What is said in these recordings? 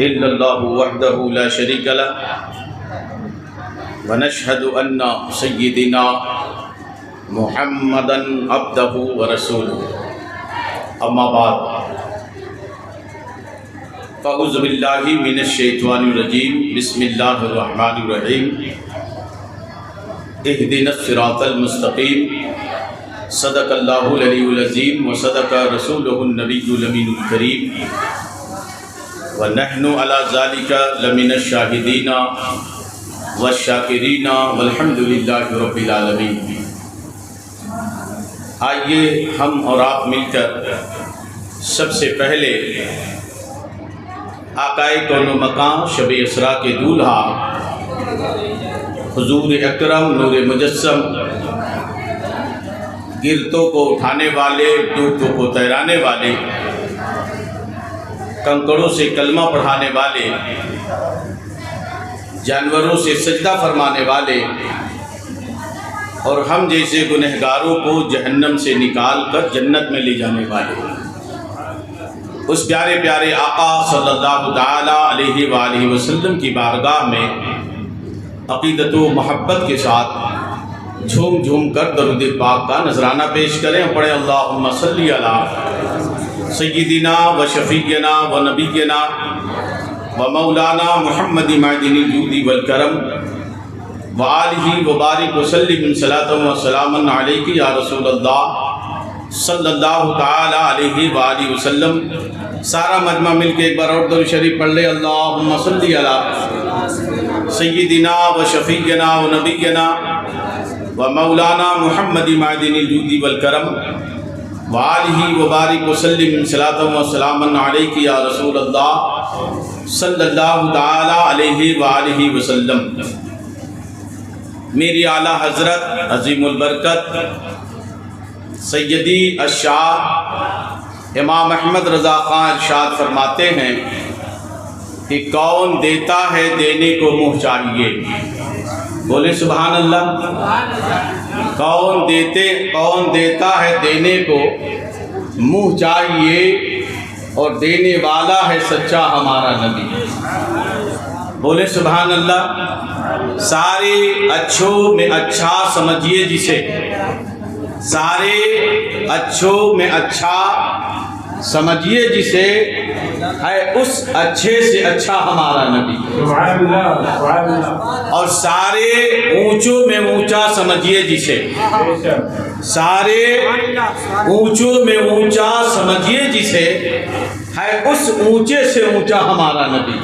इल्लल्लाहु वहदहु ला शरीका लह व नशहदु अन्ना सय्यिदिना मुहम्मदन अब्दहु व रसूलुहु। अम्मा बाद फ़अऊज़ु बिल्लाहि मिनश शैतानिर रजीम। बिस्मिल्लाहिर रहमानिर रहीम। इहदिनस सिरातल मुस्तक़ीम। सदक़ल्लाहुल अलीयुल अज़ीम व सदक़ रसूलुहुन नबियुल अमीनुल करीम व नहनु अला ज़ालिका लमिनश शाहिदीना व शाकिरीना वल्हम्दुलिल्लाहि रब्बिल आलमीन। आइए हम और आप मिलकर सबसे पहले आकाए कौनो मकाम शब इसरा के दूल्हा हुजूर अकरम नूर मुजस्सम, गिरतों को उठाने वाले, डूबों को तैराने वाले, कंकड़ों से कलमा पढ़ाने वाले, जानवरों से सजदा फरमाने वाले और हम जैसे गुनहगारों को जहन्नम से निकाल कर जन्नत में ले जाने वाले उस प्यारे प्यारे आका सल्लल्लाहु ताला अलैहि वालैहि वसल्लम की बारगाह में अक़ीदत व मोहब्बत के साथ झूम झूम कर दरूद पाक का नजराना पेश करें। पढ़े अल्लाहुम्मा सल्ली अला सय्यिदिना व शफ़ीना व नबीना व मौलाना मुहम्मद मादिनिल जूदी वल करम व आलिहि व बारिक व सल्लिम सलातन व सलामन अलैका या रसूलल्लाह सल्लल्लाहु ताला अलैहि व आलिहि वसल्लम। सारा मजमा मिल के एक बार और दुरूद शरीफ पढ़ ले। अल्लाहुम्मा सल्ली अला सय्यिदिना व शफ़ीना व नबीना व मौलाना मुहम्मद मादिनिल जूदी वल करम व आलिहि व बारिक व सल्लिम सलातन व सलामन अलैका या रसूलल्लाह सल्लल्लाहु ताला अलैहि व आलिहि वसल्लम। मेरी आला हज़रत अज़ीमुल बरकत सैयदी अशाह इमाम अहमद रज़ा ख़ान इरशाद फरमाते हैं कि कौन देता है देने को मुँह चाहिए। बोले सुभान अल्लाह। कौन देता है देने को मुँह चाहिए और देने वाला है सच्चा हमारा नबी। बोले सुभान अल्लाह। सारे अच्छों में अच्छा समझिए जिसे, सारे अच्छों में अच्छा समझिए जिसे, है उस अच्छे से अच्छा हमारा नबी। और सारे ऊंचों में ऊंचा समझिए जिसे, सारे ऊंचों में ऊंचा समझिए जिसे, है उस ऊंचे से ऊंचा हमारा नबी।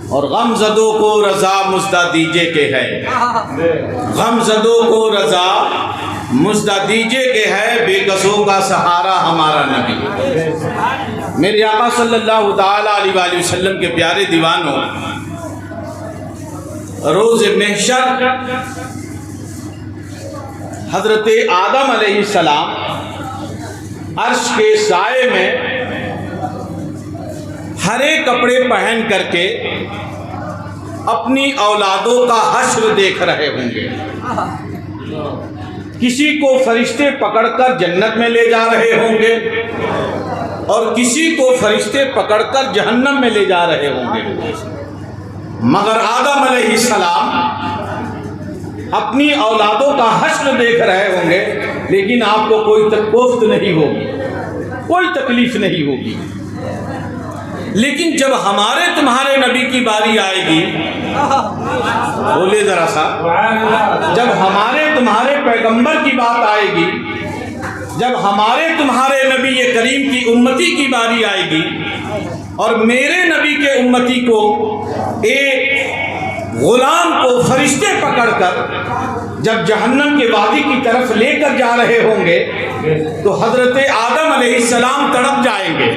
और गमज़दों को रज़ा मुज़दा दीजे के है, गमज़दों को रज़ा मुज़दा दीजे के है, बेकसों का सहारा हमारा नबी। मेरे आका सल्लल्लाहु ताला अलैहि वसल्लम के प्यारे दीवानों, रोज़ महशर हज़रत आदम अलैहिस्सलाम अर्श के साए में हरे कपड़े पहन करके अपनी औलादों का हश्र देख रहे होंगे। किसी को फरिश्ते पकड़कर जन्नत में ले जा रहे होंगे और किसी को फरिश्ते पकड़कर जहन्नम में ले जा रहे होंगे। मगर आदम अलैहिस्सलाम अपनी औलादों का हश्र देख रहे होंगे, लेकिन आपको कोई कोफ्त नहीं होगी, कोई तकलीफ नहीं होगी। लेकिन जब हमारे तुम्हारे नबी की बारी आएगी, बोले जरा सा, जब हमारे तुम्हारे पैगंबर की बात आएगी, जब हमारे तुम्हारे नबी ये करीम की उम्मती की बारी आएगी और मेरे नबी के उम्मती को एक गुलाम को फरिश्ते पकड़कर जब जहन्नम के वादी की तरफ लेकर जा रहे होंगे, तो हजरत आदम अलैहिस्सलाम तड़प जाएंगे।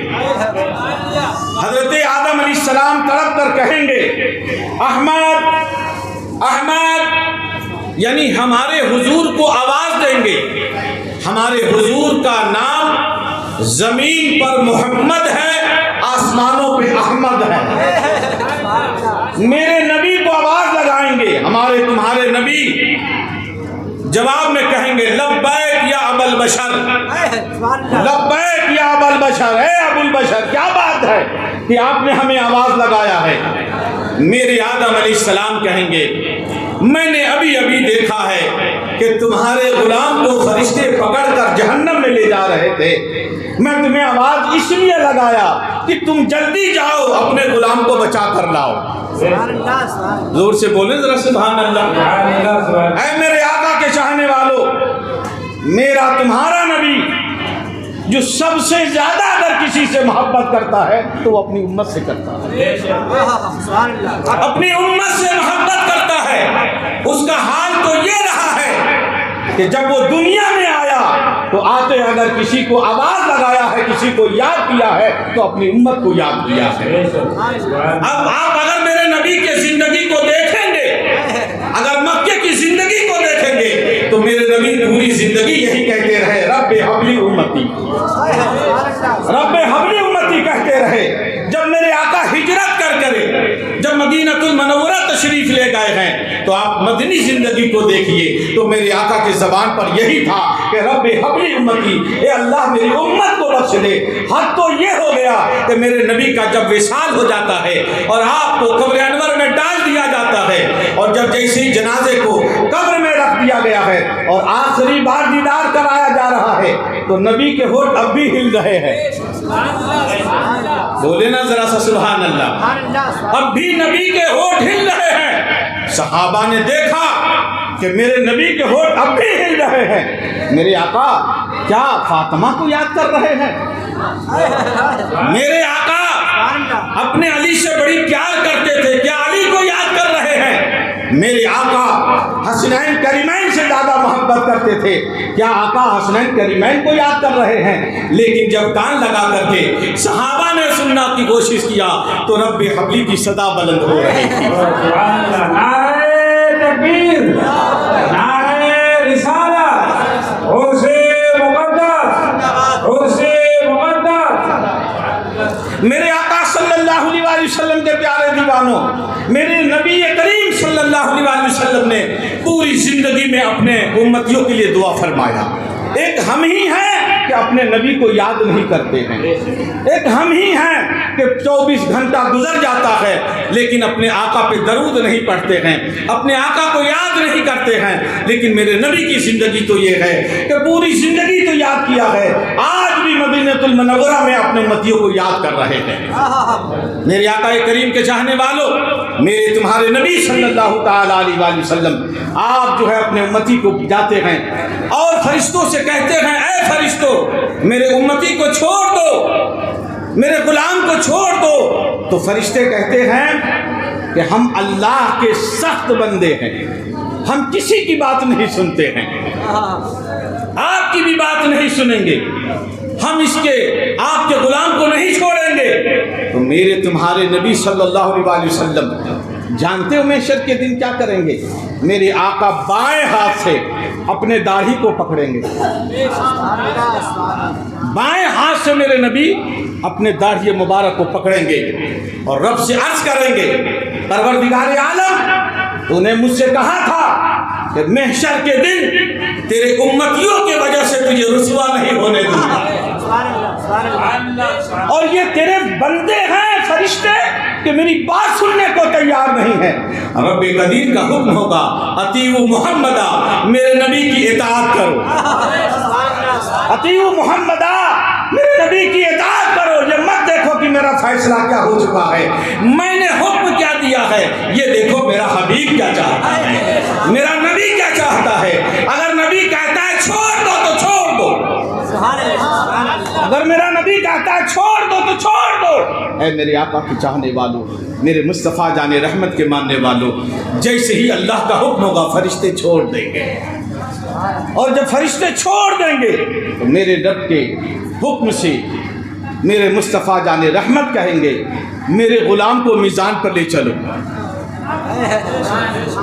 हजरत आदम अलैहिस्सलाम तड़प कर कहेंगे, अहमद अहमद, यानी हमारे हुजूर को आवाज़ देंगे। हमारे हुजूर का नाम ज़मीन पर मोहम्मद है, आसमानों पे अहमद है। मेरे नबी को आवाज़ लगाएंगे, हमारे तुम्हारे नबी जवाब में कहेंगे, लब्बैक या अबुल बशर, लब्बैक या अबुल बशर। है अबुल बशर, क्या बात है, कि आपने हमें आवाज़ लगाया है। मेरे आदम अलैहिस्सलाम कहेंगे, मैंने अभी अभी देखा है कि तुम्हारे गुलाम को फरिश्ते पकड़कर जहन्नम में ले जा रहे थे। मैं तुम्हें आवाज़ इसलिए लगाया कि तुम जल्दी जाओ, अपने गुलाम को बचा कर लाओ। जोर से बोले जरा सुभान अल्लाह। ऐ मेरे आका के चाहने वालों, मेरा तुम्हारा नबी जो सबसे ज्यादा अगर किसी से मोहब्बत करता है तो वो अपनी उम्मत से करता है, अपनी उम्मत से मोहब्बत करता है। उसका हाल तो ये रहा है कि जब वो दुनिया में आया तो आते अगर किसी को आवाज लगाया है, किसी को याद किया है तो अपनी उम्मत को याद किया है। अब आप अगर मेरे नबी के जिंदगी को देखेंगे, अगर मक्के की जिंदगी को देखेंगे तो मेरे नबी पूरी जिंदगी यही कहते रहे, रब्बे हबली उम्मती, रब्बे हबली उम्मती कहते रहे। जब मेरे आका हिजरत कर करे, जब मदीनतुल मुनव्वरा तशरीफ ले गए हैं तो आप मदनी जिंदगी को देखिए तो मेरे आका की जबान पर यही था कि रब्बे हबली उम्मती, ए अल्लाह मेरी उम्मत को बख्श दे। हद तो ये हो गया कि मेरे नबी का जब विसाल हो जाता है और आपको कब्र अनवर में डाल दिया जाता है, और जब जैसे ही जनाजे को कब्र में रख दिया गया है और आखिरी बार दीदार कराया जा रहा है तो नबी के होठ अब भी हिल रहे हैं। बोले ना जरा सा सुभान अल्लाह। अब भी नबी के होठ हिल रहे हैं। सहाबा ने देखा कि मेरे नबी के होठ अब भी हिल रहे हैं। मेरे आका क्या फातिमा को याद कर रहे हैं? मेरे आका अपने अली से बड़ी प्यार करते थे, क्या अली को याद कर रहे हैं? मेरे आका हसनैन करीमैन से ज़्यादा मोहब्बत करते थे, क्या आका हसनैन करीमैन को याद कर रहे हैं? लेकिन जब कान लगा करके सहाबा ने सुनना की कोशिश किया तो रब्बे हबली की सदा बुलंद हो रही थी। नारे तकबीर, नारे रिसालत, होशे मुक़द्दस, होशे मुक़द्दस। मेरे आका सल्लल्लाहु अलैहि वसल्लम के प्यारे दीवानों, मेरे नबी करीम सल्लल्लाहु अलैहि वसल्लम ने पूरी जिंदगी में अपने उम्मतियों के लिए दुआ फरमाया। एक हम ही हैं कि अपने नबी को याद नहीं करते हैं, एक हम ही हैं कि 24 घंटा गुजर जाता है लेकिन अपने आका पे दरूद नहीं पढ़ते हैं, अपने आका को याद नहीं करते हैं। लेकिन मेरे नबी की जिंदगी तो ये है कि पूरी जिंदगी तो याद किया है, आज भी मदीनतुल मुनव्वरा में अपने उम्मतियों को याद कर रहे हैं। मेरे आका करीम के चाहने वालों, मेरे तुम्हारे नबी सल्लल्लाहु ताला अलैहि वसल्लम आप जो है अपने उम्मती को जाते हैं और फरिश्तों से कहते हैं, ऐ फरिश्तों मेरे उम्मती को छोड़ दो, मेरे गुलाम को छोड़ दो। तो फरिश्ते कहते हैं कि हम अल्लाह के सख्त बंदे हैं, हम किसी की बात नहीं सुनते हैं, आपकी भी बात नहीं सुनेंगे, हम इसके आपके गुलाम को नहीं छोड़ेंगे। तो मेरे तुम्हारे नबी सल्लल्लाहु अलैहि वसल्लम जानते हो महशर के दिन क्या करेंगे? मेरे आका बाएं हाथ से अपने दाढ़ी को पकड़ेंगे, बाएं हाथ से मेरे नबी अपने दाढ़ी मुबारक को पकड़ेंगे और रब से अर्ज करेंगे, परवरदिगार आलम तूने मुझसे कहा था कि महशर के दिन तेरे उम्मतियों की वजह से तुझे रुसवा नहीं होने दूंगा, और ये तेरे बंदे हैं फरिश्ते कि मेरी बात सुनने को तैयार नहीं है। रब्बे कदीर का हुक्म होगा, अतीउ मुहम्मदा, मेरे नबी की इताअत करो, अतीउ मुहम्मदा, मेरे नबी की इताअत करो। ये मत देखो कि मेरा फैसला क्या हो चुका है, मैंने हुक्म क्या दिया है, ये देखो मेरा हबीब क्या चाहता है, मेरा नबी क्या चाहता है। अगर नबी कहता है छोड़ दो तो छोड़ दो, अगर मेरा नबी कहता है छोड़ दो तो छोड़ दो। ऐ मेरे आका के चाहने वालों, मेरे मुस्तफ़ा जाने रहमत के मानने वालों, जैसे ही अल्लाह का हुक्म होगा फरिश्ते छोड़ देंगे, और जब फरिश्ते छोड़ देंगे तो मेरे रब के हुक्म से मेरे मुस्तफ़ा जाने रहमत कहेंगे, मेरे ग़ुलाम को मीज़ान पर ले चलो।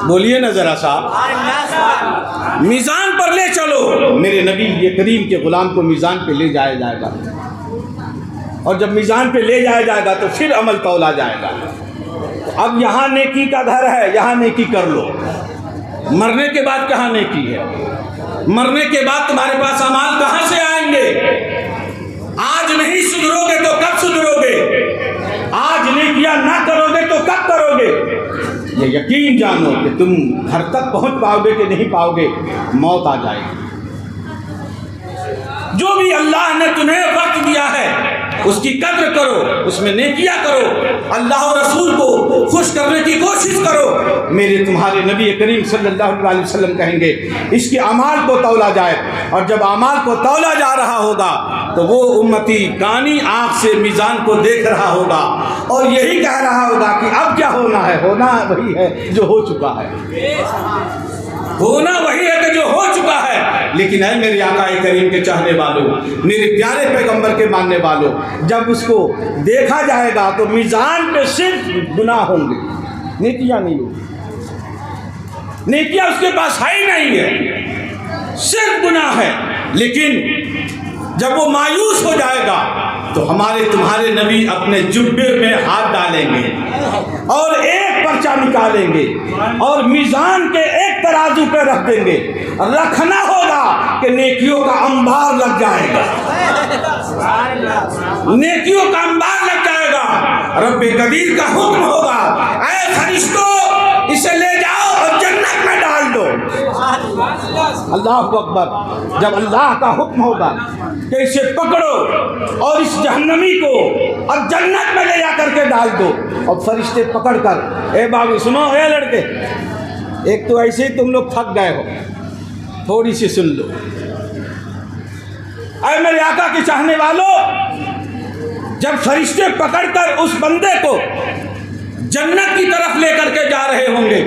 बोलिए ना ज़रा साहब, मीज़ान पर ले चलो। मेरे नबी ये करीम के ग़ुलाम को मीज़ान पे ले जाया जाएगा, और जब मीज़ान पे ले जाया जाएगा तो फिर अमल तौला जाएगा। अब यहाँ नेकी का घर है, यहाँ नेकी कर लो, मरने के बाद कहाँ नेकी है? मरने के बाद तुम्हारे पास अमाल कहाँ से आएंगे? आज नहीं सुधरोगे तो कब सुधरोगे? नेकियां ना करोगे तो कब करोगे? ये यकीन जानो कि तुम घर तक पहुंच पाओगे कि नहीं पाओगे, मौत आ जाएगी। जो भी अल्लाह ने तुम्हें वक्त दिया है उसकी कद्र करो, उसमें नेकियां करो, अल्लाह और रसूल को खुश करने की कोशिश करो। मेरे तुम्हारे नबी करीम सल्लल्लाहु अलैहि वसल्लम कहेंगे इसके अमाल को तौला जाए, और जब अमाल को तौला जा रहा होगा तो वो उम्मती कानी आँख से मीज़ान को देख रहा होगा और यही कह रहा होगा कि अब क्या होना है, होना वही है जो हो चुका है, होना वही है कि जो हो चुका है। लेकिन है मेरे आका करीम के चाहने वालों, मेरे प्यारे पैगंबर के मानने वालों, जब उसको देखा जाएगा तो मीज़ान पे सिर्फ गुनाह होंगे, नेकियां नहीं होंगी। नेकियां उसके पास है ही नहीं है, सिर्फ गुनाह है। लेकिन जब वो मायूस हो जाएगा तो हमारे तुम्हारे नबी अपने जुब्बे में हाथ डालेंगे और एक पर्चा निकालेंगे और मीज़ान के एक तराजू पे रख देंगे। रखना होगा कि नेकियों का अंबार लग जाएगा, नेकियों का अंबार लग जाएगा। रब्बे कदीर का हुक्म होगा, ऐ फरिश्तों इसे ले जाओ और जन्नत में डाल दो। अल्लाहु अकबर। जब अल्लाह का हुक्म होगा कि इसे पकड़ो और इस जहन्नमी को और जन्नत में ले जा करके डाल दो, और फरिश्ते पकड़कर, ए बाबू सुनो, ए लड़के, एक तो ऐसे ही तुम लोग थक गए हो, थोड़ी सी सुन लो। ऐ मेरे आका के चाहने वालों, जब फरिश्ते पकड़कर उस बंदे को जन्नत की तरफ लेकर के जा रहे होंगे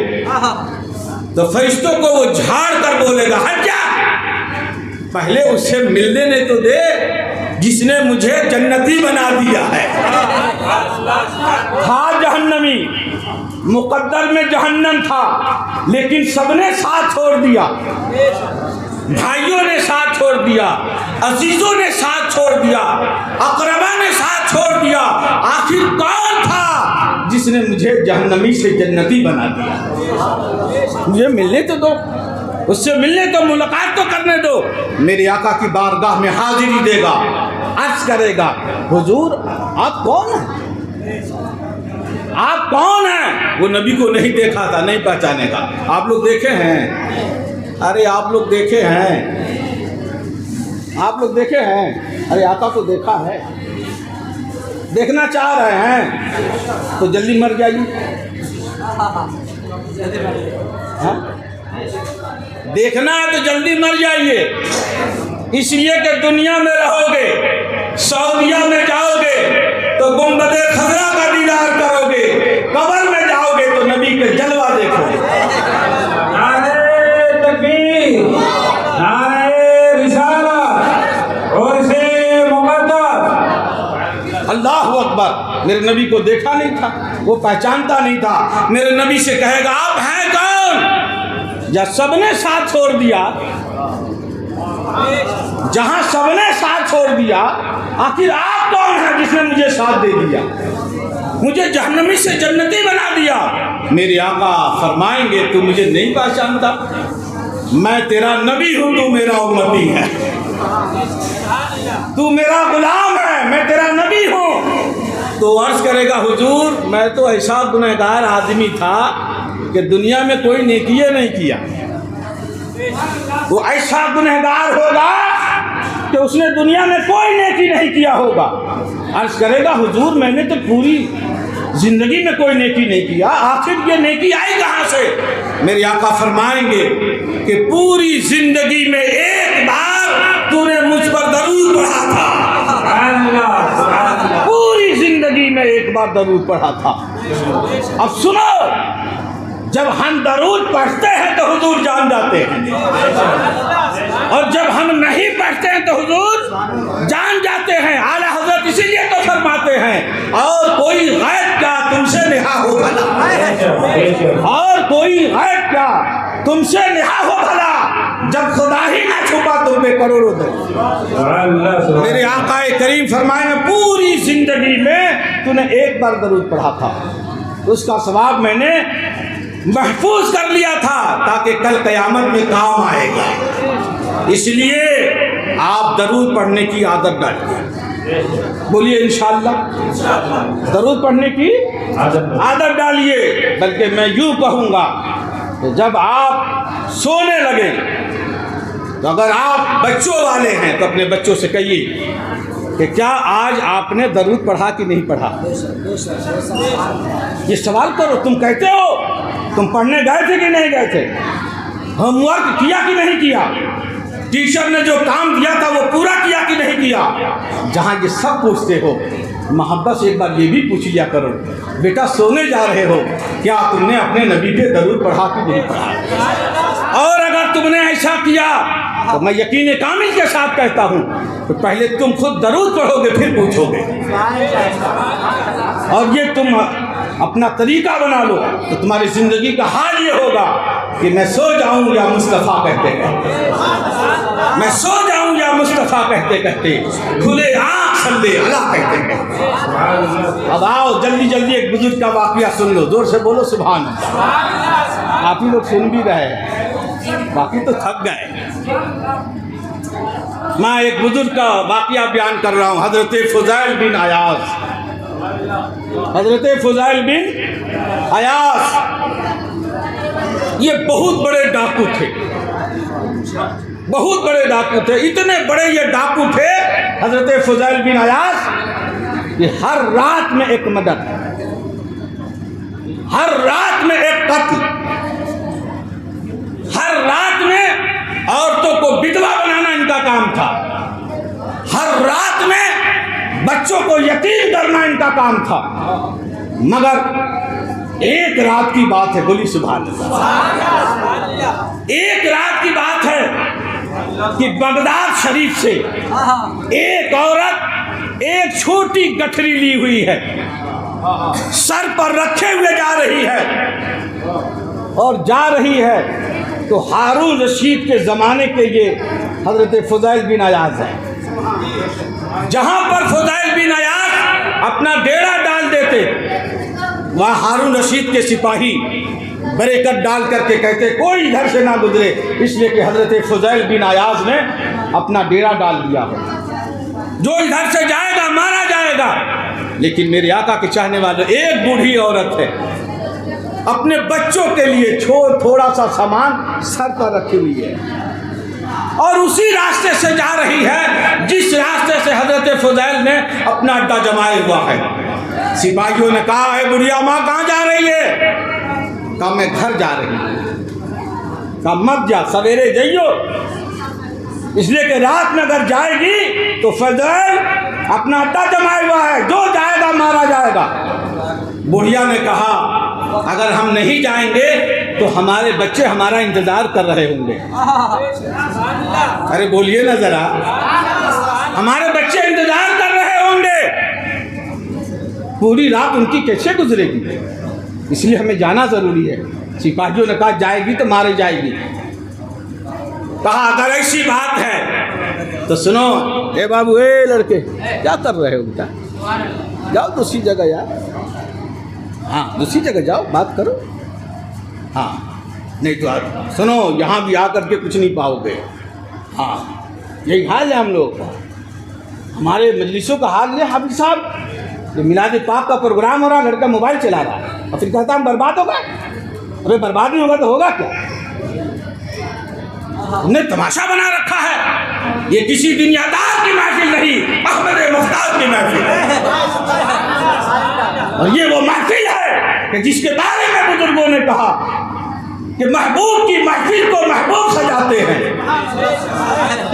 तो फरिश्तों को वो झाड़ कर बोलेगा, हट जा, पहले उससे मिलने ने तो दे जिसने मुझे जन्नती बना दिया है। था जहन्नमी, मुकद्दर में जहन्नम था, लेकिन सबने साथ छोड़ दिया, भाइयों ने साथ छोड़ दिया, अजीजों ने साथ छोड़ दिया, अकरबा ने साथ छोड़ दिया। आखिर कौन था जिसने मुझे जहन्नमी से जन्नती बना दिया? मुझे मिलने तो दो, उससे मिलने तो, मुलाकात तो करने दो। मेरे आका की बारगाह में हाजिरी देगा, अर्ज करेगा, हुजूर आप कौन हैं? आप कौन हैं? वो नबी को नहीं देखा था, नहीं पहचानेगा। आप लोग देखे हैं? अरे आप लोग देखे हैं? आप लोग देखे हैं? अरे आका को देखा है, देखना चाह रहे हैं तो जल्दी मर जाइए। हाँ? देखना है तो जल्दी मर जाइए, इसलिए कि दुनिया में रहोगे, सऊदिया में जाओगे तो गुंबदे खजरा का दीदार करोगे, कब्र में जाओगे तो नबी के जलवा देखोगे। नारे तकबीर, नारे रिसालत और से मुक़द्दस। अल्लाहु अकबर। मेरे नबी को देखा नहीं था, वो पहचानता नहीं था। मेरे नबी से कहेगा, आप हैं कौन? या सबने साथ छोड़ दिया, जहां सबने साथ छोड़ दिया, आखिर आप कौन है जिसने मुझे साथ दे दिया, मुझे जहन्नमी से जन्नती बना दिया? मेरे आका फरमाएंगे, तू मुझे नहीं पहचानता, मैं तेरा नबी हूं, तू मेरा उम्मती है, तू मेरा गुलाम है, मैं तेरा नबी हूं। तो अर्ज करेगा, हुजूर मैं तो ऐसा गुनहगार आदमी था कि दुनिया में कोई नेकियां नहीं किया। वो ऐसा गुनहगार होगा कि उसने दुनिया में कोई नेकी नहीं किया होगा। अर्ज करेगा, हुजूर मैंने तो पूरी जिंदगी में कोई नेकी नहीं किया, आखिर ये नेकी आई कहाँ से? मेरे आका फरमाएंगे कि पूरी जिंदगी में एक बार तूने मुझ पर दरूद पढ़ा था, पूरी जिंदगी में एक बार दरूद पढ़ा था। अब सुनो, जब हम दरूद पढ़ते हैं तो हुजूर जान जाते हैं, और जब हम नहीं पढ़ते हैं तो हुजूर जान जाते हैं। आला हज़रत इसीलिए तो फरमाते हैं, और कोई गैब क्या तुमसे निहा हो भला, और कोई गैब क्या तुमसे निहा हो भला, जब खुदा ही ना छुपा तुम पे करोड़ों दरूद। मेरे आका करीम फरमाए, पूरी जिंदगी में तूने एक बार दरूद पढ़ा था, उसका सवाब मैंने महफूज कर लिया था ताकि कल क़यामत में काम आएगा। इसलिए आप दरूद पढ़ने की आदत डालिए। बोलिए इंशाअल्लाह दरूद पढ़ने की आदत डालिए। बल्कि मैं यूँ कहूँगा कि जब आप सोने लगे तो अगर आप बच्चों वाले हैं तो अपने बच्चों से कहिए कि क्या आज आपने दरूद पढ़ा कि नहीं पढ़ा। ये सवाल करो। तुम कहते हो तुम पढ़ने गए थे कि नहीं गए थे, होमवर्क किया कि नहीं किया, टीचर ने जो काम दिया था वो पूरा किया कि नहीं किया। जहाँ ये सब पूछते हो, मोहब्बत से एक बार ये भी पूछ लिया करो, बेटा सोने जा रहे हो, क्या तुमने अपने नबी पे दरूद पढ़ा कि नहीं पढ़ा। और अगर तुमने ऐसा किया तो मैं यकीन कामिल के साथ कहता हूँ तो पहले तुम खुद दरूद पढ़ोगे फिर पूछोगे। और ये तुम अपना तरीका बना लो तो तुम्हारी ज़िंदगी का हाल ये होगा कि मैं सो जाऊं या मुस्तफ़ा कहते कहते, मैं सो जाऊं या मुस्तफ़ा कहते कहते, खुले आँख सल्ले अला कहते कहते। अब आओ जल्दी जल्दी एक बुजुर्ग का वाक़या सुन लो, जोर से बोलो सुभान अल्लाह। आप ही लोग सुन भी रहे हैं, बाकी तो थक गए। मैं एक बुजुर्ग का वाक़या बयान कर रहा हूँ, हज़रत फ़ुज़ैल बिन अयास। हज़रत फ़ुज़ैल बिन अयास ये बहुत बड़े डाकू थे, बहुत बड़े डाकू थे। इतने बड़े ये डाकू थे हज़रत फ़ुज़ैल बिन अयास कि हर रात में एक मदद, हर रात में एक कत्ल, हर रात में औरतों को विधवा बनाना इनका काम था, हर रात में बच्चों को यतीम करना इनका काम था। मगर एक रात की बात है, बोली सुभान अल्लाह। एक रात की बात है कि बगदाद शरीफ से एक औरत एक छोटी गठरी ली हुई है, सर पर रखे हुए जा रही है और जा रही है तो हारून रशीद के ज़माने के ये हज़रत फ़ुज़ैल बिन अयास है। जहाँ पर फ़ुज़ैल बिन अयास अपना डेरा डाल देते वहाँ हारून रशीद के सिपाही बरेकत डाल करके कहते कोई इधर से ना गुजरे, इसलिए कि हज़रत फ़ुज़ैल बिन अयास ने अपना डेरा डाल दिया हो, जो इधर से जाएगा मारा जाएगा। लेकिन मेरे आका के चाहने वाले एक बूढ़ी औरत है, अपने बच्चों के लिए थोड़ा सा सामान सर पर रखी हुई है और उसी रास्ते से जा रही है जिस रास्ते से हज़रत फ़ुज़ैल ने अपना अड्डा जमाया हुआ है। सिपाहियों ने कहा है बुढ़िया माँ कहाँ जा रही है? कहा मैं घर जा रही हूँ। कहा मत जा, सवेरे जाइयो, इसलिए कि रात में अगर जाएगी तो फ़ुज़ैल अपना अड्डा जमाया हुआ है, जो जाएगा मारा जाएगा। बुढ़िया ने कहा अगर हम नहीं जाएंगे तो हमारे बच्चे हमारा इंतजार कर रहे होंगे। अरे बोलिए ना जरा, हमारे बच्चे इंतजार कर रहे होंगे, पूरी रात उनकी कैसे गुजरेगी, इसलिए हमें जाना जरूरी है। सिपाहियों ने कहा जाएगी तो मारे जाएगी। कहा अगर ऐसी बात है तो सुनो, ए बाबू ए लड़के क्या कर रहे हो बेटा, जाओ दूसरी जगह यार, हाँ दूसरी जगह जाओ बात करो। हाँ नहीं तो आप सुनो, यहाँ भी आकर के कुछ नहीं पाओगे। हाँ यही हाल है हम लोगों का, हमारे मजलिसों का हाल है। हाफिज साहब ये मिलाद पाक का प्रोग्राम हो रहा, लड़का मोबाइल चला रहा है और फिर कहता हम बर्बाद होगा। अरे बर्बाद नहीं होगा तो होगा क्या? हमने तमाशा बना रखा है, ये किसी दुनियादार की महफिल नहीं, अहमद मुफ्तार की महफिल है। और ये वो महफिल है कि जिसके बारे में बुजुर्गों ने कहा कि महबूब की महफिल को महबूब सजाते हैं,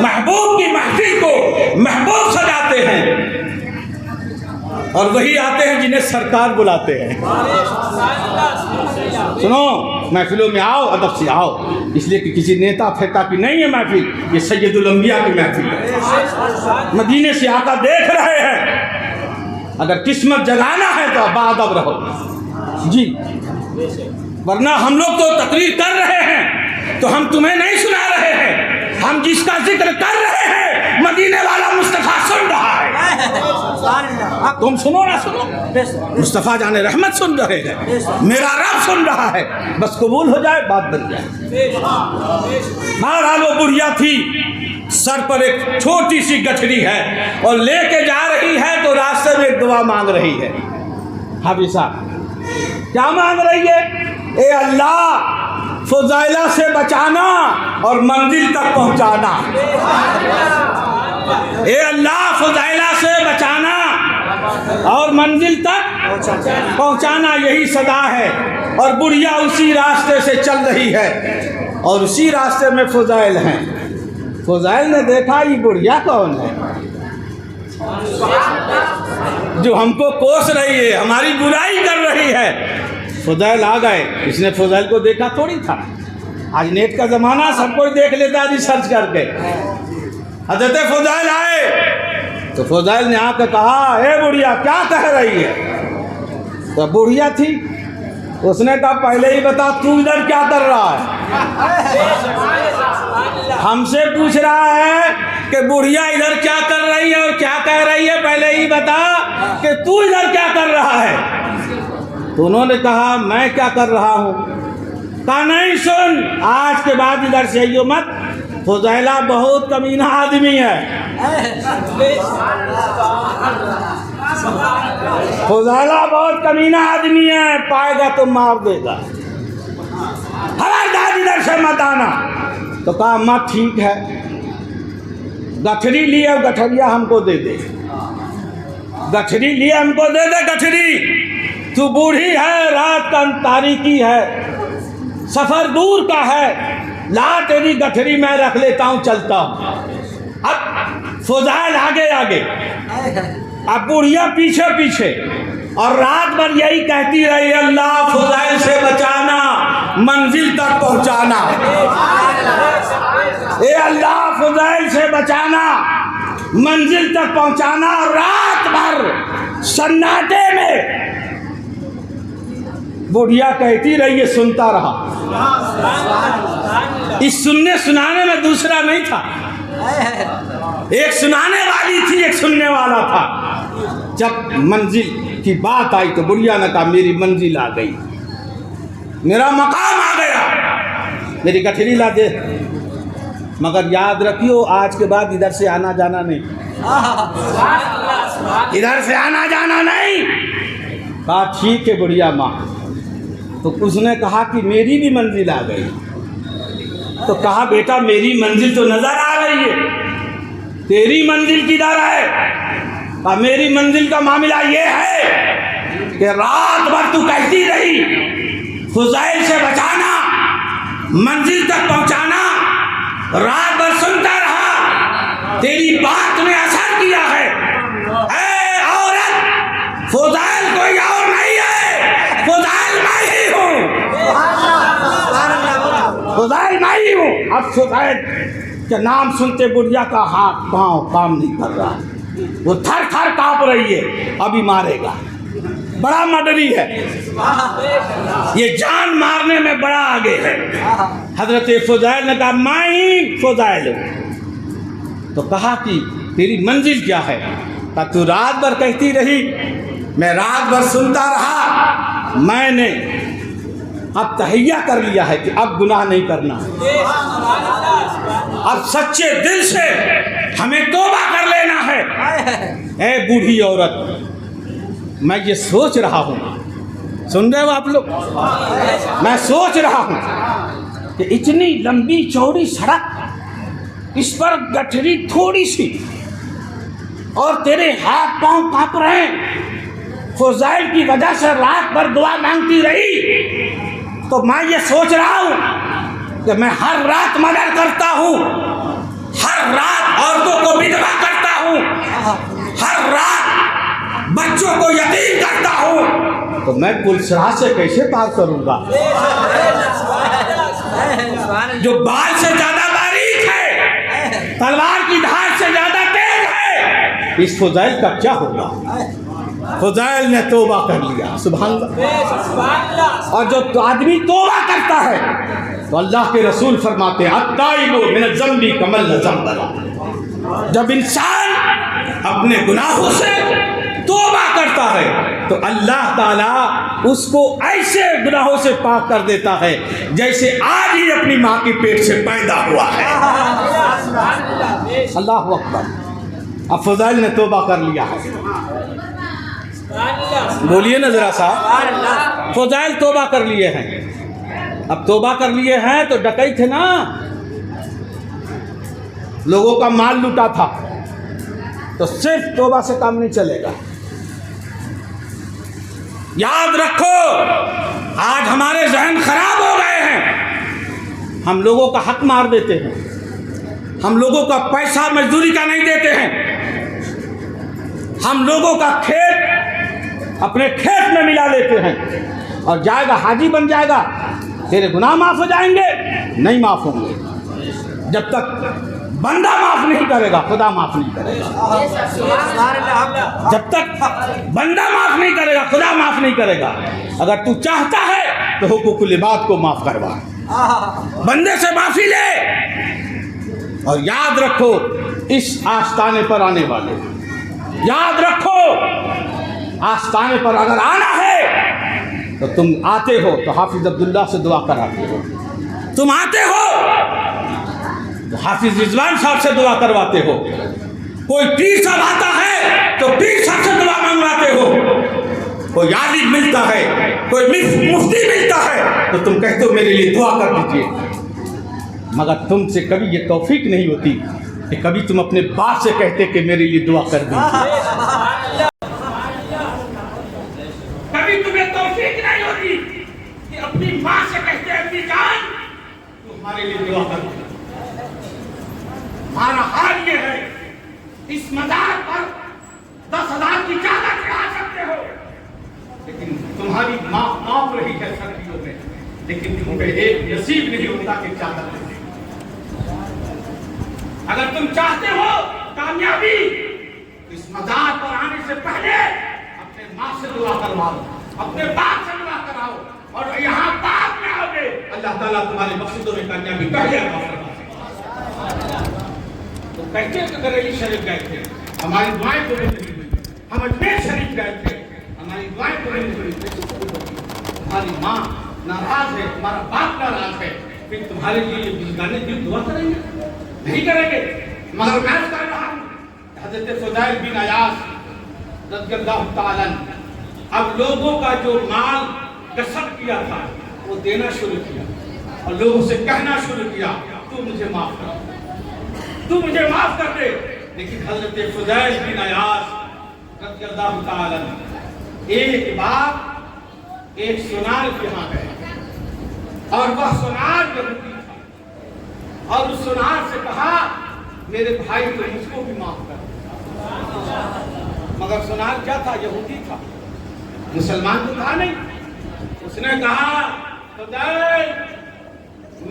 महबूब की महफिल को महबूब सजाते हैं और वही आते हैं जिन्हें सरकार बुलाते हैं। सुनो, महफिलों में आओ, अदब से आओ, इसलिए कि किसी नेता फेता की नहीं है महफिल, ये सैयदुल अंबिया की महफिल है। मदीने से आका देख रहे हैं, अगर किस्मत जगाना है तो बाअदब रहो जी, वरना हम लोग तो तकरीर कर रहे हैं तो हम तुम्हें नहीं सुना रहे हैं, हम जिसका जिक्र कर रहे हैं मदीने वाला मुस्तफ़ा सुन रहा है। तुम सुनो ना सुनो, मुस्तफ़ा जाने रहमत सुन रहे हैं, मेरा रब सुन रहा है, बस कबूल हो जाए बात बन जाए। बहरहाल वो बुढ़िया थी, सर पर एक छोटी सी गठरी है और लेके जा रही है तो रास्ते में एक दुआ मांग रही है। हाफिज साहब क्या मांग रही है? ए अल्लाह फुज़ैला से बचाना और मंजिल तक पहुंचाना। ए अल्लाह फुज़ैला से बचाना और मंजिल तक पहुंचाना, यही सदा है। और बुढ़िया उसी रास्ते से चल रही है और उसी रास्ते में फुज़ैल हैं। फुज़ैल ने देखा ये बुढ़िया कौन है जो हमको कोस रही है, हमारी बुराई कर रही है। फुज़ैल आ गए। इसने फुज़ैल को देखा थोड़ी था, आज नेट का ज़माना, सब कोई देख लेता है सर्च करके। हज़रत फुज़ैल आए तो फुज़ैल ने आकर कहा, ए बुढ़िया क्या कह रही है? तो बुढ़िया थी, उसने कहा पहले ही बता तू इधर क्या कर रहा है? हमसे पूछ रहा है कि बुढ़िया इधर क्या कर रही है और क्या कह रही है, पहले ही बता कि तू इधर क्या कर रहा है। तो उन्होंने कहा मैं क्या कर रहा हूँ? कहा नहीं सुन, आज के बाद इधर से आइयो मत, फुज़ैला बहुत कमीना आदमी है। फुज़ैला बहुत कमीना आदमी है, पाएगा तो मार देगा, खबरदार इधर से मत आना। तो कहा अम्मा ठीक है, गठरी लिए गठरिया हमको दे दे, गठरी लिए हमको दे दे गठरी। तू बूढ़ी है, रात का तारीकी है, सफ़र दूर का है, ला तेरी गठरी मैं रख लेता हूँ, चलता हूँ। अब फुज़ैल आगे आगे, अब बुढ़िया पीछे पीछे, और रात भर यही कहती रही अल्लाह फुज़ैल से बचाना, मंजिल तक पहुँचाना। ए अल्लाह फुज़ैल से बचाना, मंजिल तक पहुँचाना। रात भर सन्नाटे में बुढ़िया कहती रही, ये सुनता रहा। इस सुनने सुनाने में दूसरा नहीं था, एक सुनाने वाली थी, एक सुनने वाला था। जब मंजिल की बात आई तो बुढ़िया ने कहा मेरी मंजिल आ गई, मेरा मकाम आ गया, मेरी गठरी ला दे। मगर याद रखियो आज के बाद इधर से आना जाना नहीं, इधर से आना जाना नहीं। कहा ठीक है बुढ़िया माँ। तो उसने कहा कि मेरी भी मंजिल आ गई। तो कहा बेटा मेरी मंजिल तो नजर आ रही है, तेरी मंजिल किधर है? कहा मेरी मंजिल का मामला ये है कि रात भर तू कहती रही फुज़ैल से बचाना, मंजिल तक पहुंचाना, रात भर सुनता रहा, तेरी बात ने असर किया है। ए औरत, फुज़ैल कोई और नहीं है, फुज़ैल मैं ही हूँ, फुज़ैल मैं ही हूँ। अब फुज़ैल के नाम सुनते बुढ़िया का हाथ पाँव काम नहीं कर रहा, वो थर थर काँप रही है, अभी मारेगा, बड़ा मडरी है, ये जान मारने में बड़ा आगे है। हजरत फुज़ैल ने कहा मैं ही फुज़ैल हूँ। तो कहा कि तेरी मंजिल क्या है? कहा तू रात भर कहती रही, मैं रात भर सुनता रहा, मैंने अब तहैया कर लिया है कि अब गुनाह नहीं करना, अब सच्चे दिल से हमें तौबा कर लेना है। ए बूढ़ी औरत, मैं ये सोच रहा हूँ, सुन रहे हो आप लोग, मैं सोच रहा हूँ कि इतनी लंबी चौड़ी सड़क, इस पर गठरी थोड़ी सी और तेरे हाथ पांव कांप रहे हैं, फुज़ैल की वजह से रात भर दुआ मांगती रही। तो मैं ये सोच रहा हूँ कि मैं हर रात मर्डर करता हूँ, हर रात औरतों को विधवा करता हूँ, हर रात बच्चों को यतीम करता हूँ, तो मैं पुलिसराह से कैसे पार करूँगा? जो बाल से ज्यादा बारीक है, तलवार की धार से ज्यादा तेज है, इस फुज़ैल का क्या होगा? फुज़ैल ने तौबा कर लिया, सुभान अल्लाह। और जो आदमी तौबा करता है तो अल्लाह के रसूल फरमाते हैं अत्ताइबु मिन ज़म्बि कमल ज़म्बला। जब इंसान अपने गुनाहों से तौबा करता है तो अल्लाह ताला उसको ऐसे गुनाहों से पाक कर देता है जैसे आज ही अपनी माँ के पेट से पैदा हुआ है। अल्लाह अकबर। अब फुज़ैल ने तौबा कर लिया है। बोलिए ना ज़रा सा, फुज़ैल तौबा कर लिए हैं। अब तौबा कर लिए हैं तो डकैत थे ना, लोगों का माल लूटा था, तो सिर्फ तौबा से काम नहीं चलेगा। याद रखो, आज हमारे जहन खराब हो गए हैं। हम लोगों का हक मार देते हैं, हम लोगों का पैसा मजदूरी का नहीं देते हैं, हम लोगों का खेत अपने खेत में मिला लेते हैं और जाएगा हाजी बन जाएगा, तेरे गुनाह माफ हो जाएंगे, नहीं माफ होंगे। जब तक बंदा माफ नहीं करेगा खुदा माफ नहीं करेगा। जब तक बंदा माफ नहीं करेगा खुदा माफ नहीं करेगा। अगर तू चाहता है तो हुकूकुल इबाद को माफ करवा, बंदे से माफी ले। और याद रखो, इस आस्ताने पर आने वाले, याद रखो, आस्ताने पर अगर आना है तो तुम आते हो तो हाफिज अब्दुल्ला से दुआ कराते हो, तुम आते हो तो हाफिज रिजवान साहब से दुआ करवाते हो, कोई पीर साहब आता है तो पीर साहब से दुआ मंगवाते हो, कोई आलिम मिलता है, कोई मुफ्ती मिलता है तो तुम कहते हो मेरे लिए दुआ कर दीजिए। मगर तुमसे कभी ये तौफीक नहीं होती कि कभी तुम अपने बाप से कहते कि मेरे लिए दुआ कर दीजिए। कभी तुम्हें तौफीक नहीं होती कि अपनी माँ से कहते अपनी जान तो हमारे लिए दुआ कर दो। हमारा हाल ये है, इस मजार पर 10,000 की चादर चढ़ा सकते हो, लेकिन तुम्हारी माँ माफ रही है सर्दियों में, लेकिन तुम्हें एक नसीब नहीं होता कि चादर ले। अगर तुम चाहते हो कामयाबी, इस मजार पर आने से पहले अपने माँ से दुआ करवाओ, अपने बाप से दुआ कराओ, और यहाँ बाप में आओगे अल्लाह ताला तुम्हारे मकसदों में कामयाबी पहले तो कहते हैं कि बरेली शरीफ गए थे, हमारी दुआएं पूरी नहीं हुई, हम अजमेर शरीफ गए थे, हमारी दुआएं पूरी नहीं हुई, हमारी माँ नाराज है, हमारा बाप नाराज है, फिर तुम्हारे लिए बुजुर्गाने दिल दुआ करेंगे? नहीं करेंगे। मगर मैं कर रहा हूँ, हज़रत फुज़ैल बिन अयास रज़ियल्लाहु ताला अब लोगों का जो माल कसब किया था वो देना शुरू किया और लोगों से कहना शुरू किया, तू मुझे माफ कर, तू मुझे माफ कर दे। लेकिन हज़रत फुज़ैल बिन अयास रज़ियल्लाहु ताला एक बार एक सुनार के यहाँ गए और वह सुनार यहूदी था और उस सुनार से कहा, मेरे भाई तो मुझको भी माफ कर। मगर सुनार क्या था? यहूदी था, मुसलमान तो था नहीं। उसने कहा, फुज़ैल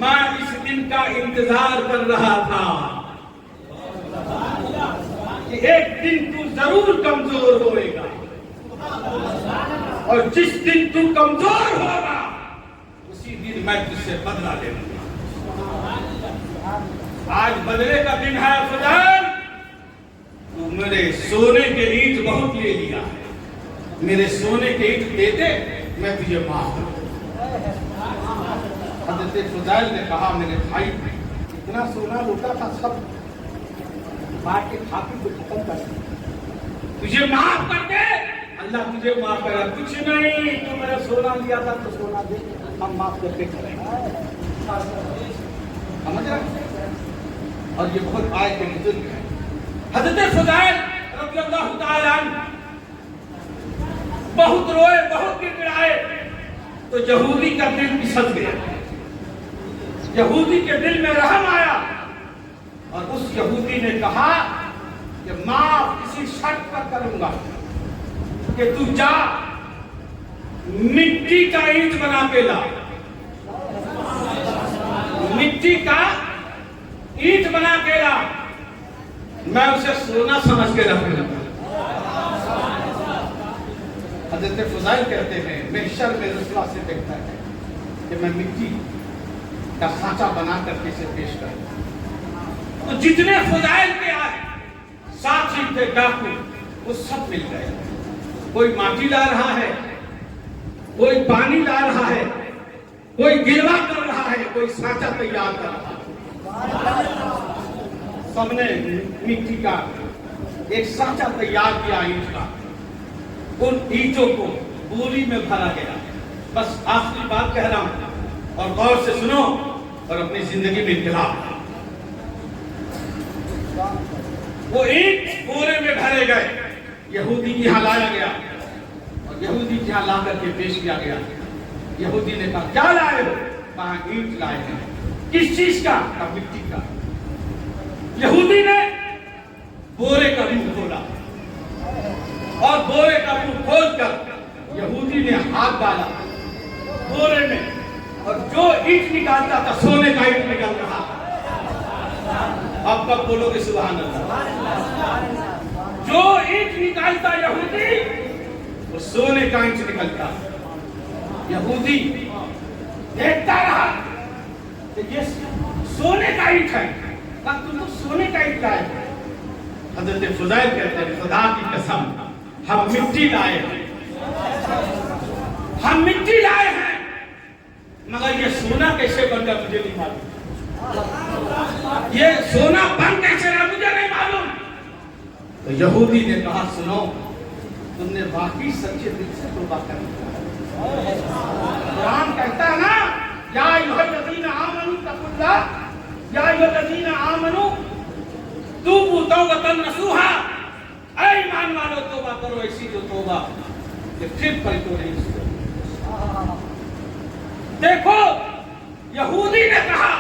मैं इस दिन का इंतजार कर रहा था कि एक दिन तू जरूर कमजोर होएगा और जिस दिन तू कमजोर होगा उसी दिन मैं तुझसे बदला लेऊंगा। आज बदले का दिन है फुज़ैल, तू मेरे सोने के ईंट बहुत ले लिया है, मेरे सोने के ईंट दे दे, मैं तुझे माफ कर दूंगा। हज़रत फुज़ैल ने कहा, मेरे भाई इतना सोना लूटा था, सब बांट के खाकी को खत्म कर दिया, तुझे माफ कर दे, अल्लाह तुझे माफ करेगा। कुछ नहीं, तू मेरा सोना लिया था तो सोना दे, हम माफ करके करेंगे। समझ रहे? और ये बहुत आए के बुजुर्ग है। हज़रत फुज़ैल रज़ियल्लाहु ताला बहुत रोए, बहुत गिड़गिड़ाए, तो यहूदी का दिल फिसल गया, यहूदी के दिल में रहम आया और उस यहूदी ने कहा कि माफ किसी शर्त पर करूंगा कि तू जा मिट्टी का ईंट बना के ला, मिट्टी का ईंट बना के ला, मैं उसे सोना समझ के रखूंगा। हज़रत फुज़ैल कहते हैं, मैं शर्म रसूल से देखता है कि मैं मिट्टी का सांचा बना करके इसे पेश करूं। तो जितने फुज़ैल के आए साथी थे डाकू, वो सब मिल गए। कोई माटी ला रहा है, कोई पानी ला रहा है, कोई गिरवा कर रहा है, कोई सांचा तैयार कर रहा है। सबने मिट्टी का एक सांचा तैयार किया ईंट का। उन ईंटों को बोरी में भरा गया। बस आखिरी बात कह रहा हूं और गौर से सुनो और अपनी जिंदगी में इनकलाब। वो ईंट बोरे में भरे गए, यहूदी के यहाँ लाया गया और यहूदी के यहाँ ला करके पेश किया गया। यहूदी ने कहा क्या लाए हो? कहा ईंट लाए हैं। किस चीज का? कहा मिट्टी का। यहूदी ने बोरे का मुंह खोला और बोरे का मुंह खोलकर यहूदी ने हाथ डाला बोरे में और जो ईंट निकालता था सोने का ईंट निकल रहा। अब कब बोलोगे सुभान अल्लाह? जो ईंट निकालता यहूदी वो सोने का ईंट निकलता। यहूदी देखता रहा कि ये सोने का ईंट है। तुम तो सोने का ईंट लाए। हजरत फुज़ैल कहते हैं खुदा की कसम हम मिट्टी लाए हैं, हम मिट्टी लाए हैं, मगर ये सोना कैसे बन गया मुझे नहीं मालूम। ये सोना बन कैसे रहा मुझे नहीं मालूम। तो यहूदी ने कहा सुनो, तुमने वाकई सच्चे दिल से तौबा कर लिया। कुरान कहता है ना या अय्युहल्लज़ीना आमनू तक़ुल्लाह या अय्युहल्लज़ीना आमनू तूबू तौबतन नसूहा। ऐ ईमान वालों तौबा करो ऐसी जो तौबा कि फिर पलटो नहीं। देखो यहूदी ने कहा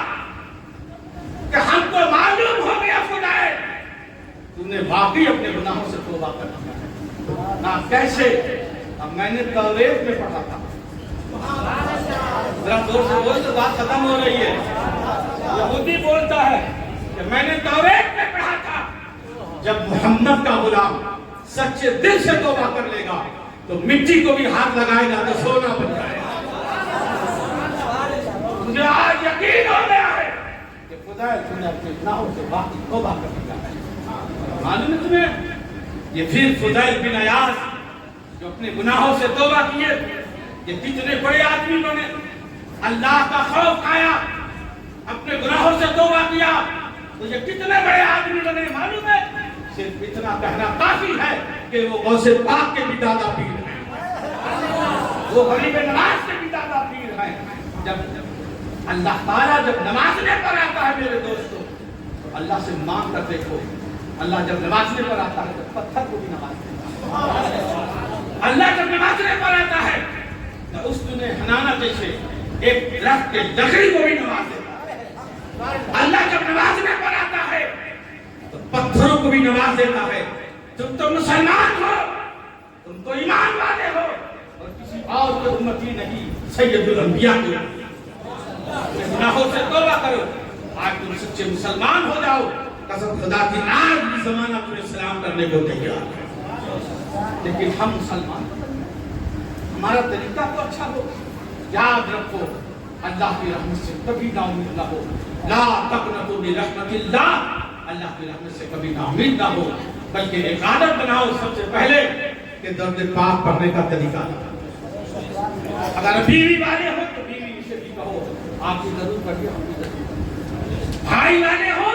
कि हमको मालूम हो गया खुदाए तुमने वाकई अपने गुनाहों से तौबा कर लिया ना। कैसे? अब मैंने तौरेत में पढ़ा था। जरा जोर से बोल तो बात खत्म हो रही है। यहूदी बोलता है कि मैंने तौरेत में पढ़ा था जब मोहम्मद का गुलाम सच्चे दिल से तौबा कर लेगा तो मिट्टी को भी हाथ लगाएगा तो सोना बन जाएगा। मुझे आज यकीन हो गया है कि खुदा तुमने अपने गुनाहों से वाकई तौबा कर लिया है। मालूम है तुम्हें ये फिर फुज़ैल बिन अयाज़ जो अपने गुनाहों से तौबा किए, ये कितने बड़े आदमी बने। अल्लाह का खौफ खाया, अपने गुनाहों से तौबा किया तो ये कितने बड़े आदमी बने। मालूम है सिर्फ इतना कहना काफी है कि वो गौसे पाक के भी दादा पीर हैं, वो गरीब नवाज के भी दादा पीर हैं। जब अल्लाह ताला जब नमाज़ने पर आता है मेरे दोस्तों तो अल्लाह से मांग कर देखो। अल्लाह जब नमाज़ने पर आता है तो पत्थर को भी नमाज देता है। अल्लाह जब नमाज़ने पर आता है तो उस दुनिया हनाना जैसे एक दरख्त के लकड़ी को भी नमाज देता है। अल्लाह जब नमाज़ने पर आता है तो पत्थरों को भी नमाज देता है। तुम तो मुसलमान हो, तुम तो ईमान वाले हो और किसी और के उम्मती नहीं, सैयदुल अंबिया के गुनाहों से तौबा करो। आज तुम सच्चे मुसलमान हो जाओ। कसम खुदा की आज भी जमाना तुम्हें सलाम करने को तैयार है, लेकिन हम मुसलमान हमारा तरीका तो अच्छा हो। याद रखो अल्लाह की रहमत से कभी नाउमीद ना हो। ला तक़नतू मिन रहमतिल्लाह, अल्लाह की रहमत से कभी नाउमीद ना हो, बल्कि एक आदत बनाओ सबसे पहले कि दर्द पाक पढ़ने का तरीका। अगर बीवी वाले हो तो बीवी से भी कहो आप भी जरूर पढ़िए, हम भी जरूर पढ़िए। भाई वाले हो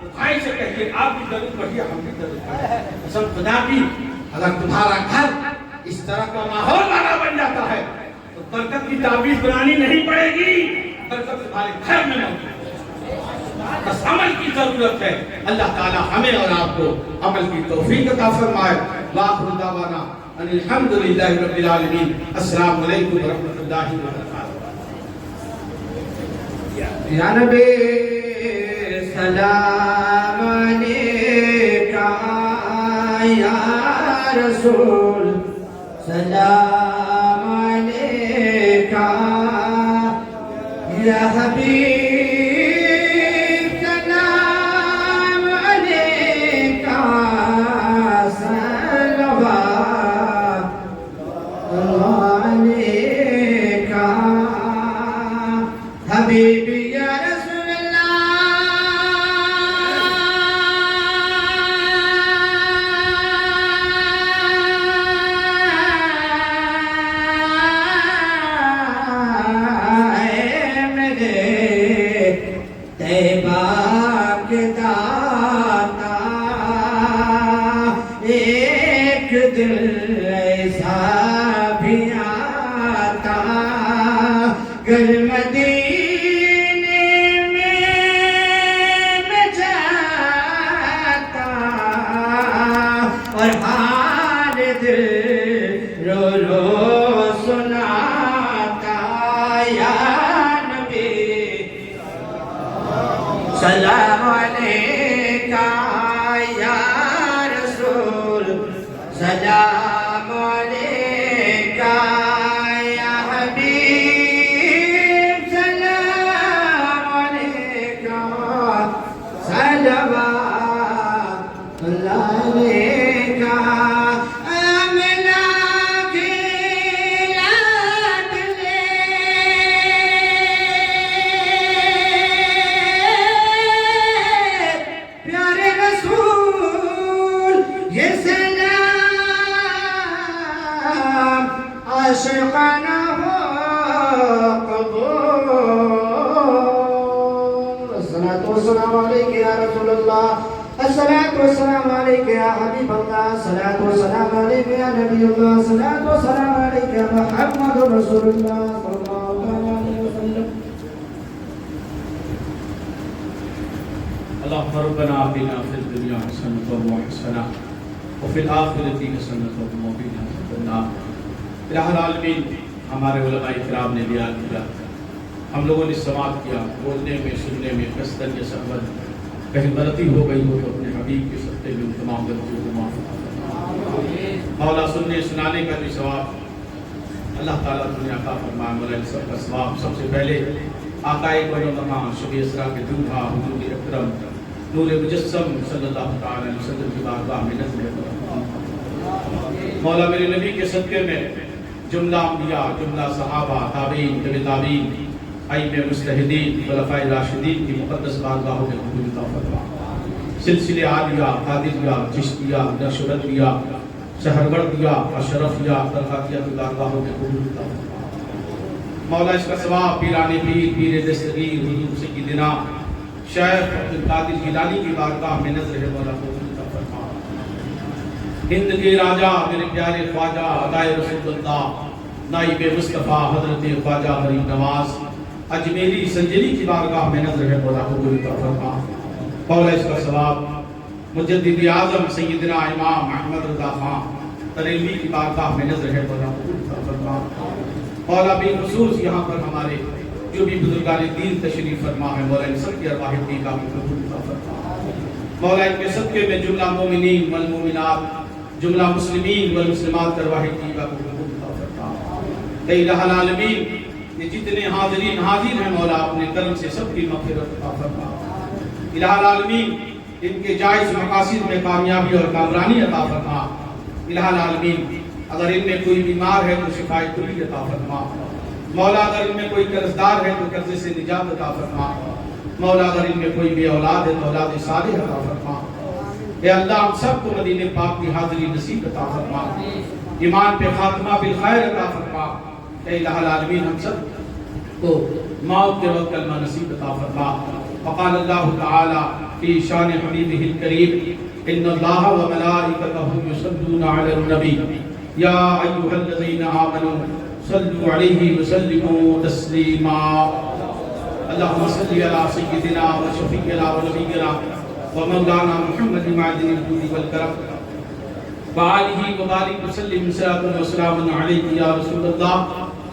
तो भाई से कहिए आप भी जरूर पढ़िए, हम भी जरूर पढ़िए। कसम खुदा की अगर तुम्हारा घर इस तरह का माहौल वाला बन जाता है तो बरकत की ताबीज बनानी नहीं पड़ेगी, बरकत तुम्हारे घर में मौजूद है। बस अमल की जरूरत है। अल्लाह ताला हमें और आपको अमल की तौफीक अता फरमाए। वाखिर दावाना अनिल हम्दुलिल्लाहि रब्बिल आलमीन। अस्सलामु अलैकुम व रहमतुल्लाहि व बरकातहू। या नबी सलाम अलैका या रसूल सलाम अलैका या हबीब सलाम अलैका सलवात अलैका हबीबी या रसूल तैबा के घर मदीने में मैं जाता और हाल दिल रो रो सुनाता या नबी सलाम अलैका या रसूल सलाम अलैका या हबीब सलाम अलैका सलवात अलैका अमला के लाडले प्यारे रसूल ये सलाम आशिकाना हो कबूल। अस्सलातु वस्सलामु अलैका या रसूलल्लाह, अस्सलातु वस्सलामु अलैका या हबीबल्लाह, अस्सलातु वस्सलामु अलैका या नबीयल्लाह, अस्सलातु वस्सलामु अलैका या मुहम्मदुर रसूलुल्लाह सल्लल्लाहु अलैहि वसल्लम। अल्लाहुम्मा रब्बना आतिना फिद दुनिया हसनतन व हसना व फिल आखिरति हसनतन व क़िना अज़ाबन्नार। इलाहुल आलमीन, हमारे उलमाए किराम ने बयान किया, हम लोगों ने समाअत किया, बोलने में सुनने में कसरत या सहमत कहीं गलती हो गई हो तो अपने हबीब के सत्ते में उन तमाम गलतियों को माफ़ फरमा। मौला सुनने सुनाने का भी सवाब अल्लाह ताला दुनिया का फरमाए। मौला इन सब का सवाब सबसे पहले आकाए बरनमा शबी इसरा के दूल्हा हुजूर अकरम नूर मुजस्सम सल्लल्लाहु अलैहि वसल्लम की बारगाह में नज़र है। मौला मेरे नबी के सदके में जुमला अंबिया, जुमला सहाबा, ताबीन, तबे ताबीन, आइम्मे मुजतहिदीन, खुलफाए राशिदीन की मुक़द्दस बारगाहों में हुजूर अता फरमा। सिलसिले आलिया, कादिरिया, चिश्तिया, नक्शबंदिया, सहरवर्दिया, अशरफिया, तरक़ातिया की बारगाहों में हुजूर अता फरमा। मौला इसका सवाब पीराने पीर, पीर दस्तगीर हुजूर सय्यदना शेख अब्दुल कादिर जिलानी की बारगाह में नज़र है। मौला हुजूर अता फरमा। हिंद के राजा मेरे प्यारे ख्वाजा अदाए रसूलुल्लाह नाइबे मुस्तफ़ा हज़रत ख्वाजा गरीब नवाज अजमेरी संजली की बारगाह में नज़र है। मौला हुजूर अता फरमा। मौला इसका सवाब मुजद्दिद आज़म सय्यदना इमाम अहमद रज़ा खान तरेलवी की बारगाह में नज़र है। मौला हुजूर अता फरमा। मौला बिलखुसूस यहाँ पर हमारे जो भी बुजुर्गान दीन तशरीफ फरमा है, मौला इन सब की अरवाह की का कबूल फरमा। मौला इनके सदके में जुमला मोमिनीन वल मोमिनात, जुमला मुस्लिमीन वल मुस्लिमात की अरवाह की का कबूल फरमा। ऐ इलाहुल आलमीन, ये जितने हाज़रीन हाजिर हैं मौला अपने करम से सबकी मग़फ़िरत अता फरमा। इलाहुल आलमीन, इनके जायज़ मक़ासिद में कामयाबी और कामरानी अता फरमा। इलाहुल आलमीन, अगर इनमें कोई बीमार है तो शिफाए कुल्ली अता फरमा। मौला अगर इनमें कोई कर्जदार है तो कर्जे से निजात अता फरमा। मौला अगर इनमें कोई बे औलाद है तो औलाद सालिह अता फरमा। ए अल्लाह हम सबको मदीने पाक की हाज़िरी नसीब अता फरमा। ईमान पे खात्मा बिल खैर अता फरमा। ए इलाहुल आलमीन, हम सब को मौत के वक्त कलमा नसीब अता फरमा। फ़क़ाल अल्लाहु तआला फ़ी शान हबीबिहिल करीम इन्नल्लाह व मलाइकतहु युसल्लूना अलन नबी या अय्युहल्लज़ीना आमनू सल्लु अलैहि व सल्लिमू तस्लीमा। अल्लाहुम्मा सल्लि अला सय्यिदिना व शफ़ीइना व नबिय्यिना व मौलाना मुहम्मद मादिनिल जूदि वल करम व आलिहि व बारिक व सल्लिम सलातन व सलामुन अलैका या रसूलल्लाह।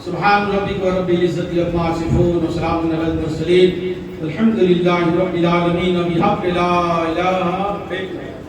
सुब्हान रब्बिका रब्बिल इज़्ज़ति अम्मा यसिफून व सलामुन अलल मुरसलीन वल्हम्दुलिल्लाहि रब्बिल आलमीन। बिहक़्क़ि ला इलाहा इल्लल्लाह।